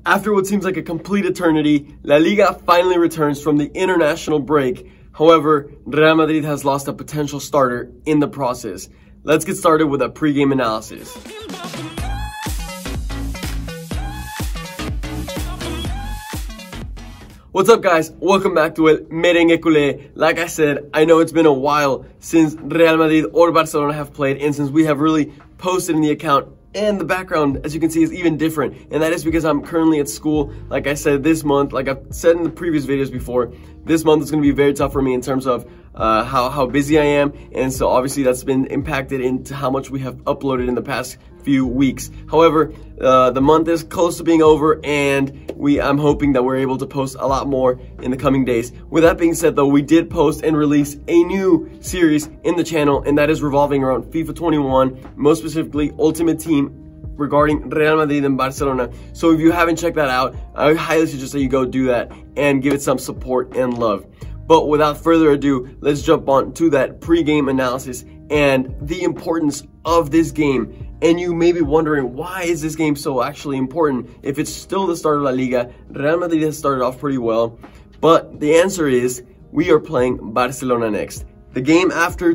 After what seems like a complete eternity, La Liga finally returns from the international break. However, Real Madrid has lost a potential starter in the process. Let's get started with a pregame analysis. What's up, guys? Welcome back to El Merengue Culé. Like I said, I know it's been a while since Real Madrid or Barcelona have played, and since we have really posted in the account, and the background, as you can see, is even different. And that is because I'm currently at school. Like I said, this month, like I've said in the previous videos before, this month is going to be very tough for me in terms of how busy I am. And so obviously that's been impacted into how much we have uploaded in the past few weeks. However, the month is close to being over, and I'm hoping that we're able to post a lot more in the coming days. With that being said, though, we did post and release a new series in the channel, and that is revolving around FIFA 21, most specifically Ultimate Team, regarding Real Madrid and Barcelona. So if you haven't checked that out, I highly suggest that you go do that and give it some support and love. But without further ado, let's jump on to that pre-game analysis and the importance of this game. And you may be wondering, why is this game so actually important? If it's still the start of La Liga, Real Madrid has started off pretty well. But the answer is, we are playing Barcelona next. The game after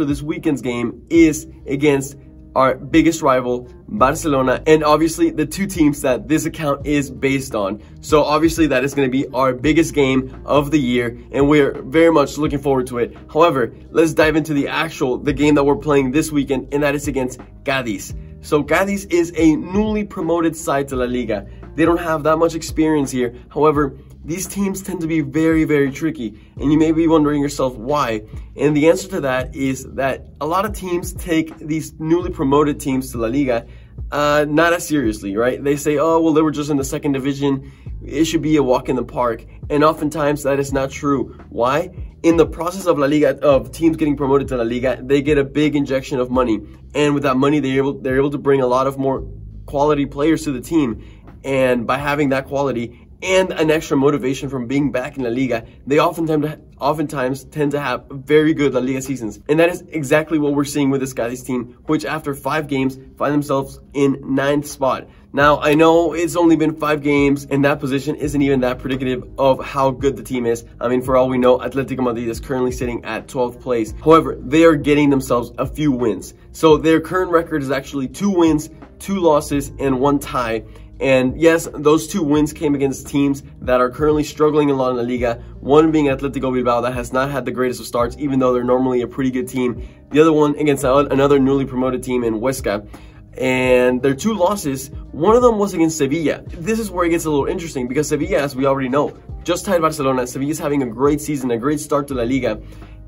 this weekend's game is against our biggest rival, Barcelona, and obviously the two teams that this account is based on. So obviously that is going to be our biggest game of the year, and we're very much looking forward to it. However, let's dive into the game that we're playing this weekend, and that is against Cadiz. So Cadiz is a newly promoted side to La Liga. They don't have that much experience here. However, these teams tend to be very, very tricky, and you may be wondering yourself why. And the answer to that is that a lot of teams take these newly promoted teams to La Liga not as seriously, right? They say, oh, well, they were just in the second division. It should be a walk in the park. And oftentimes that is not true. Why? In the process of La Liga, of teams getting promoted to La Liga, they get a big injection of money. And with that money, they're able to bring a lot of more quality players to the team. And by having that quality and an extra motivation from being back in La Liga, they oftentimes tend to have very good La Liga seasons. And that is exactly what we're seeing with this Cadiz team, which after 5 games find themselves in 9th spot. Now, I know it's only been 5 games, and that position isn't even that predictive of how good the team is. I mean, for all we know, Atletico Madrid is currently sitting at 12th place. However, they are getting themselves a few wins. So their current record is actually 2 wins, 2 losses, and 1 tie. And yes, those 2 wins came against teams that are currently struggling a lot in La Liga. One being Atletico Bilbao, that has not had the greatest of starts, even though they're normally a pretty good team. The other one against another newly promoted team in Huesca. And their 2 losses, one of them was against Sevilla. This is where it gets a little interesting, because Sevilla, as we already know, just tied Barcelona. Sevilla's having a great season, a great start to La Liga.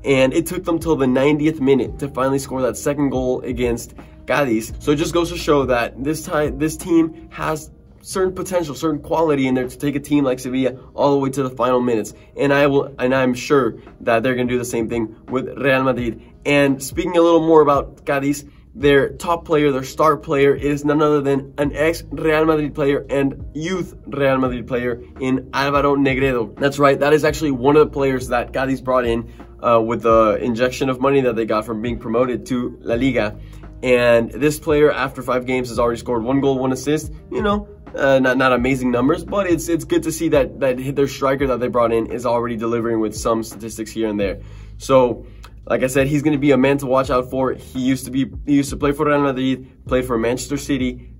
And it took them till the 90th minute to finally score that second goal against Cadiz. So it just goes to show that this team has certain potential, certain quality in there to take a team like Sevilla all the way to the final minutes. And I'm sure that they're going to do the same thing with Real Madrid. And speaking a little more about Cadiz, their top player, their star player, is none other than an ex-Real Madrid player and youth Real Madrid player in Álvaro Negredo. That's right, that is actually one of the players that Cadiz brought in with the injection of money that they got from being promoted to La Liga. And this player, after 5 games, has already scored 1 goal, 1 assist. You know, not amazing numbers, but it's good to see that their striker that they brought in is already delivering with some statistics here and there. So, like I said, he's going to be a man to watch out for. He used to play for Real Madrid, played for Manchester City,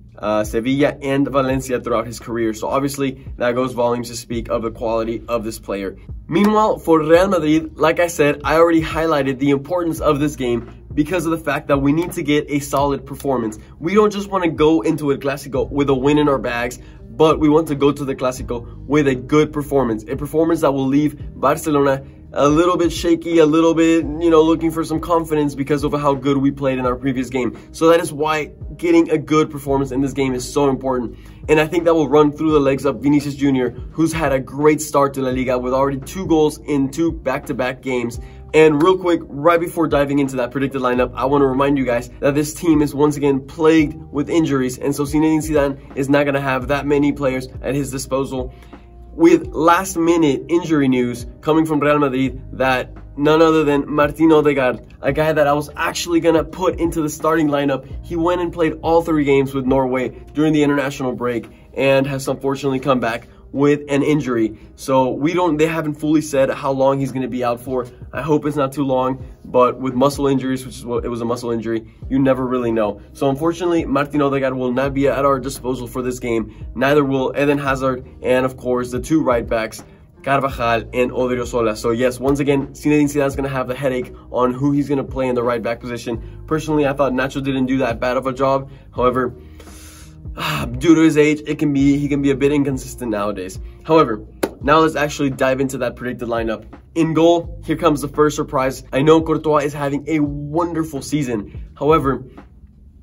Sevilla, and Valencia throughout his career. So obviously that goes volumes to speak of the quality of this player. Meanwhile, for Real Madrid, like I said, I already highlighted the importance of this game because of the fact that we need to get a solid performance. We don't just want to go into a Clasico with a win in our bags, but we want to go to the Clasico with a good performance. A performance that will leave Barcelona a little bit shaky, a little bit, looking for some confidence because of how good we played in our previous game. So that is why getting a good performance in this game is so important. And I think that will run through the legs of Vinicius Jr., who's had a great start to La Liga with already 2 goals in 2 back-to-back games. And real quick, right before diving into that predicted lineup, I want to remind you guys that this team is once again plagued with injuries. And so Zinedine Zidane is not going to have that many players at his disposal. With last-minute injury news coming from Real Madrid that none other than Martin Odegaard, a guy that I was actually going to put into the starting lineup, he went and played all 3 games with Norway during the international break. and has unfortunately come back with an injury. So they haven't fully said how long he's going to be out for. I hope it's not too long, but with muscle injuries, which is what it was, a muscle injury, you never really know. So unfortunately, Martin Odegaard will not be at our disposal for this game. Neither will Eden Hazard, and of course the two right backs, Carvajal and Odriozola. So yes, once again, Zinedine Zidane is going to have the headache on who he's going to play in the right back position. Personally, I thought Nacho didn't do that bad of a job. However, due to his age, he can be a bit inconsistent nowadays. However, now let's actually dive into that predicted lineup. In goal, here comes the first surprise. I know Courtois is having a wonderful season. However,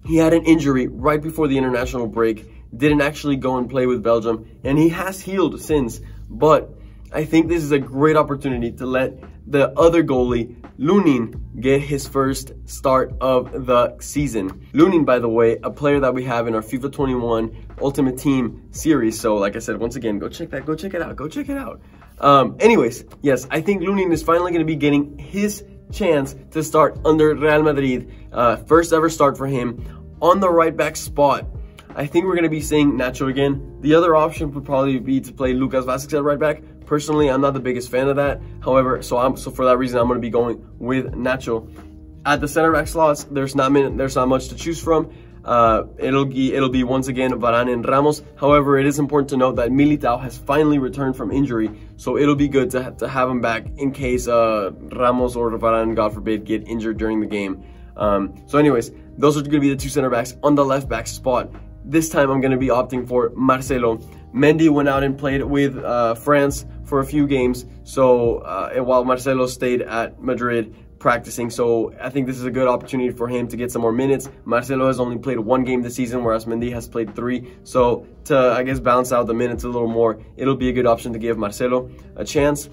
he had an injury right before the international break, didn't actually go and play with Belgium, and he has healed since. But I think this is a great opportunity to let the other goalie, Lunin, get his first start of the season. Lunin, by the way, a player that we have in our FIFA 21 Ultimate Team series. So like I said, once again, go check it out. Anyways, yes, I think Lunin is finally going to be getting his chance to start under Real Madrid. First ever start for him on the right back spot. I think we're going to be seeing Nacho again. The other option would probably be to play Lucas Vázquez at right back. Personally, I'm not the biggest fan of that. However, so for that reason, I'm going to be going with Nacho. At the center back slots, there's not much to choose from. It'll be once again Varane and Ramos. However, it is important to note that Militao has finally returned from injury, so it'll be good to have him back in case Ramos or Varane, God forbid, get injured during the game. So anyways, those are going to be the two center backs. On the left back spot, this time I'm going to be opting for Marcelo. Mendy went out and played with France for a few games, so while Marcelo stayed at Madrid practicing. So I think this is a good opportunity for him to get some more minutes. Marcelo has only played one game this season, whereas Mendy has played 3. So to, I guess, balance out the minutes a little more, it'll be a good option to give Marcelo a chance.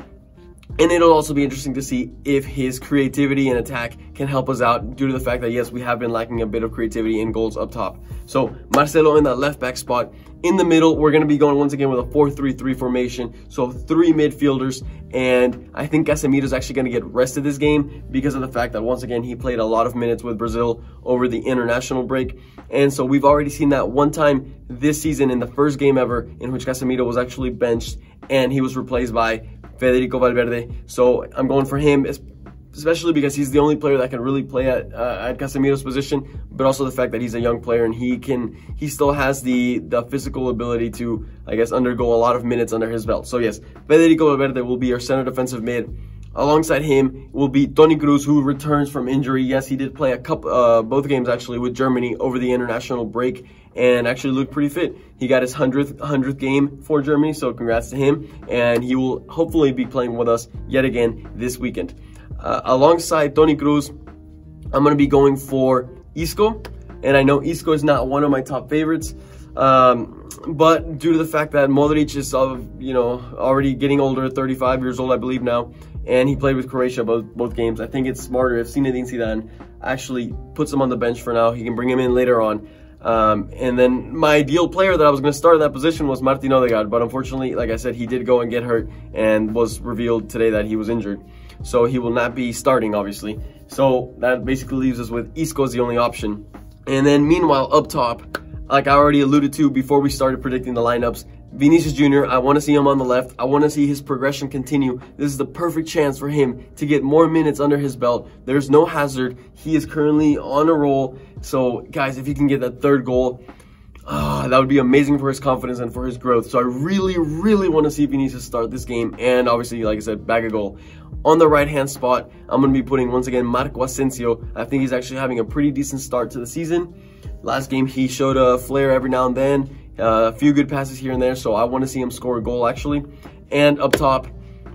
And it'll also be interesting to see if his creativity and attack can help us out, due to the fact that, yes, we have been lacking a bit of creativity in goals up top. So Marcelo in that left back spot. In the middle, we're going to be going once again with a 4-3-3 formation. So 3 midfielders. And I think Casemiro is actually going to get rested this game because of the fact that, once again, he played a lot of minutes with Brazil over the international break. And so we've already seen that one time this season in the first game ever in which Casemiro was actually benched and he was replaced by Federico Valverde. So I'm going for him, especially because he's the only player that can really play at Casemiro's position, but also the fact that he's a young player and he still has the physical ability to, I guess, undergo a lot of minutes under his belt. So yes, Federico Valverde will be our center defensive mid. Alongside him will be Toni Kroos, who returns from injury. Yes, he did play a couple, both games actually with Germany over the international break, and actually looked pretty fit. He got his 100th game for Germany, so congrats to him. And he will hopefully be playing with us yet again this weekend. Alongside Toni Kroos, I'm going to be going for Isco. And I know Isco is not one of my top favorites, but due to the fact that Modric is, already getting older, 35 years old, I believe now, and he played with Croatia both games, I think it's smarter if Zinedine Zidane actually puts him on the bench for now. He can bring him in later on. And then my ideal player that I was going to start in that position was Martin Odegaard, but unfortunately, like I said, he did go and get hurt and was revealed today that he was injured. So he will not be starting, obviously. So that basically leaves us with Isco as the only option. And then meanwhile, up top, like I already alluded to before we started predicting the lineups, Vinicius Jr., I want to see him on the left. I want to see his progression continue. This is the perfect chance for him to get more minutes under his belt. There's no Hazard. He is currently on a roll. So, guys, if he can get that third goal, that would be amazing for his confidence and for his growth. So I really, really want to see Vinicius start this game. And obviously, like I said, bag a goal. On the right-hand spot, I'm going to be putting, once again, Marco Asensio. I think he's actually having a pretty decent start to the season. Last game, he showed a flair every now and then. A few good passes here and there, so I want to see him score a goal, actually. And up top,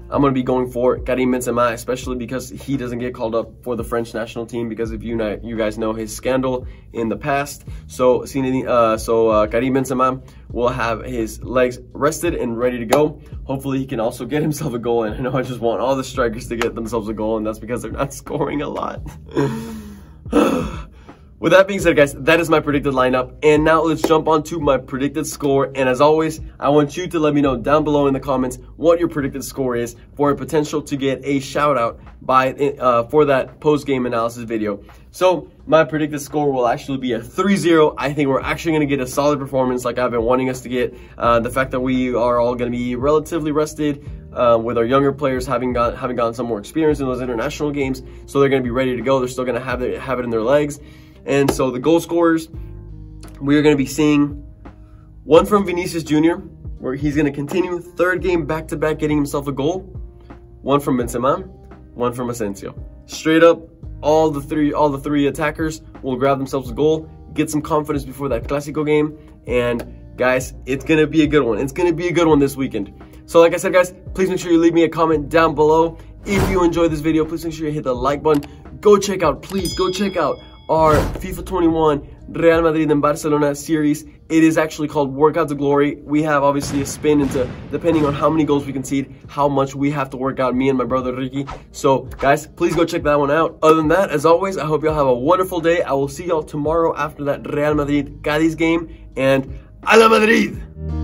I'm going to be going for Karim Benzema, especially because he doesn't get called up for the French national team because of you guys know his scandal in the past. So Karim Benzema will have his legs rested and ready to go. Hopefully he can also get himself a goal, and I know I just want all the strikers to get themselves a goal, and that's because they're not scoring a lot. With that being said, guys, that is my predicted lineup. And now let's jump on to my predicted score. And as always, I want you to let me know down below in the comments what your predicted score is for a potential to get a shout out for that post-game analysis video. So my predicted score will actually be a 3-0. I think we're actually going to get a solid performance like I've been wanting us to get. The fact that we are all going to be relatively rested, with our younger players having gotten some more experience in those international games, so they're going to be ready to go. They're still going to have it in their legs. And so the goal scorers, we are going to be seeing one from Vinicius Jr., where he's going to continue third game back-to-back getting himself a goal. One from Benzema, one from Asensio. Straight up, all the three attackers will grab themselves a goal, get some confidence before that Clasico game, and guys, it's going to be a good one. It's going to be a good one this weekend. So like I said, guys, please make sure you leave me a comment down below. If you enjoyed this video, please make sure you hit the like button. Please go check out our FIFA 21 Real Madrid and Barcelona series. It is actually called Workout to Glory. We have obviously a spin into, depending on how many goals we concede, how much we have to work out, me and my brother Ricky. So guys, please go check that one out. Other than that, as always, I hope y'all have a wonderful day. I will see y'all tomorrow after that Real Madrid Cadiz game, and ¡A la Madrid!